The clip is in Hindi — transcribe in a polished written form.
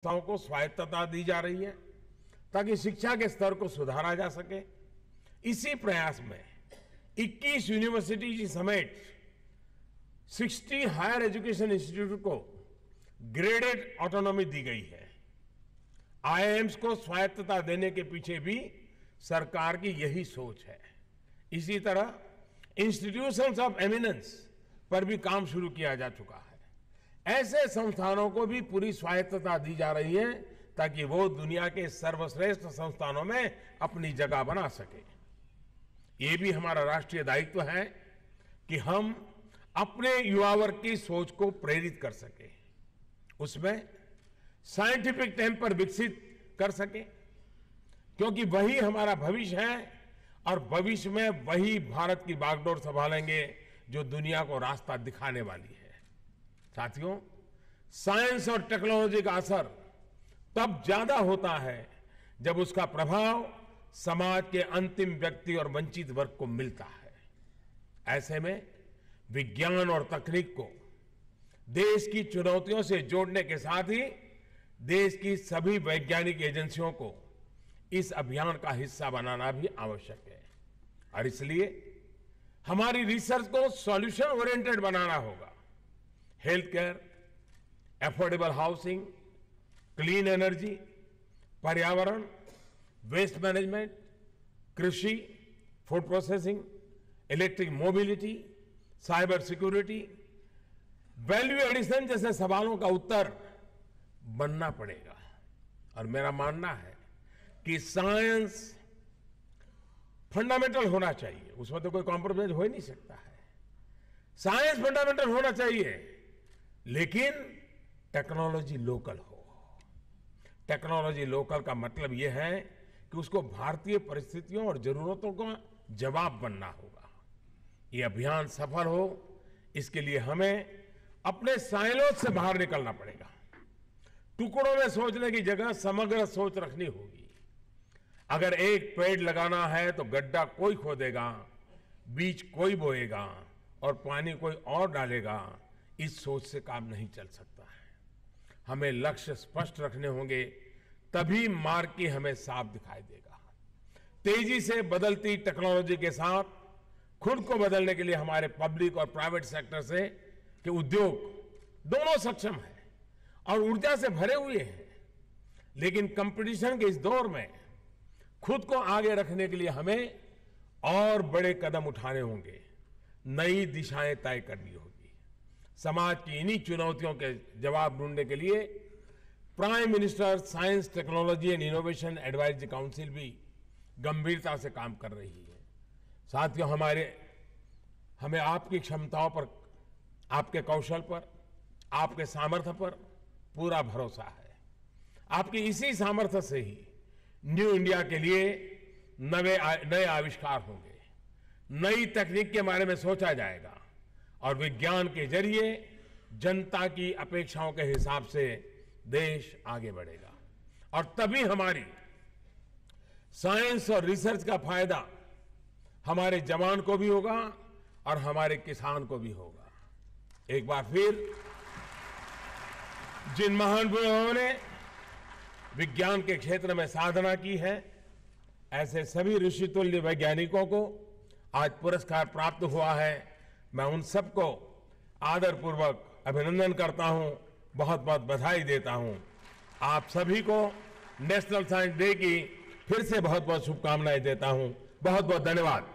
संस्थाओं को स्वायत्तता दी जा रही है ताकि शिक्षा के स्तर को सुधारा जा सके। इसी प्रयास में 21 यूनिवर्सिटी समेत 60 हायर एजुकेशन इंस्टीट्यूट को ग्रेडेड ऑटोनॉमी दी गई है। आईआईएम्स को स्वायत्तता देने के पीछे भी सरकार की यही सोच है। इसी तरह इंस्टीट्यूशंस ऑफ एमिनेंस पर भी काम शुरू किया जा चुका है। ऐसे संस्थानों को भी पूरी स्वायत्तता दी जा रही है ताकि वो दुनिया के सर्वश्रेष्ठ संस्थानों में अपनी जगह बना सके। ये भी हमारा राष्ट्रीय दायित्व है कि हम अपने युवा वर्ग की सोच को प्रेरित कर सके, उसमें साइंटिफिक टेम्पर विकसित कर सके, क्योंकि वही हमारा भविष्य है और भविष्य में वही भारत की बागडोर संभालेंगे जो दुनिया को रास्ता दिखाने वाली है। साथियों, साइंस और टेक्नोलॉजी का असर तब ज्यादा होता है जब उसका प्रभाव समाज के अंतिम व्यक्ति और वंचित वर्ग को मिलता है। ऐसे में विज्ञान और तकनीक को देश की चुनौतियों से जोड़ने के साथ ही देश की सभी वैज्ञानिक एजेंसियों को इस अभियान का हिस्सा बनाना भी आवश्यक है। और इसलिए हमारी रिसर्च को सॉल्यूशन ओरिएंटेड बनाना होगा। Health care, affordable housing, clean energy, पर्यावरण, वेस्ट मैनेजमेंट, कृषि, food processing, electric mobility, cyber security, value addition जैसे सवालों का उत्तर बनना पड़ेगा। और मेरा मानना है कि साइंस फंडामेंटल होना चाहिए, उसमें तो कोई कॉम्प्रोमाइज हो ही नहीं सकता है। साइंस फंडामेंटल होना चाहिए, लेकिन टेक्नोलॉजी लोकल हो। टेक्नोलॉजी लोकल का मतलब यह है कि उसको भारतीय परिस्थितियों और जरूरतों का जवाब बनना होगा। ये अभियान सफल हो, इसके लिए हमें अपने साइलोज से बाहर निकलना पड़ेगा। टुकड़ों में सोचने की जगह समग्र सोच रखनी होगी। अगर एक पेड़ लगाना है तो गड्ढा कोई खोदेगा, बीज कोई बोएगा और पानी कोई और डालेगा। इस सोच से काम नहीं चल सकता है। हमें लक्ष्य स्पष्ट रखने होंगे, तभी मार्ग की हमें साफ दिखाई देगा। तेजी से बदलती टेक्नोलॉजी के साथ खुद को बदलने के लिए हमारे पब्लिक और प्राइवेट सेक्टर से के उद्योग दोनों सक्षम हैं और ऊर्जा से भरे हुए हैं। लेकिन कंपटीशन के इस दौर में खुद को आगे रखने के लिए हमें और बड़े कदम उठाने होंगे, नई दिशाएं तय करनी होगी। समाज की इन्हीं चुनौतियों के जवाब ढूंढने के लिए prime minister science, technology and innovation advisory council भी गंभीरता से काम कर रही है। साथियों, हमें आपकी क्षमताओं पर, आपके कौशल पर, आपके सामर्थ्य पर पूरा भरोसा है। आपकी इसी सामर्थ्य से ही न्यू इंडिया के लिए नए आविष्कार होंगे, नई तकनीक के बारे में सोचा जाएगा और विज्ञान के जरिए जनता की अपेक्षाओं के हिसाब से देश आगे बढ़ेगा। और तभी हमारी साइंस और रिसर्च का फायदा हमारे जवान को भी होगा और हमारे किसान को भी होगा। एक बार फिर जिन महानुभावों ने विज्ञान के क्षेत्र में साधना की है, ऐसे सभी ऋषितुल्य वैज्ञानिकों को आज पुरस्कार प्राप्त हुआ है। मैं उन सबको आदरपूर्वक अभिनंदन करता हूं, बहुत बहुत बधाई देता हूं। आप सभी को नेशनल साइंस डे की फिर से बहुत बहुत शुभकामनाएं देता हूं। बहुत बहुत धन्यवाद।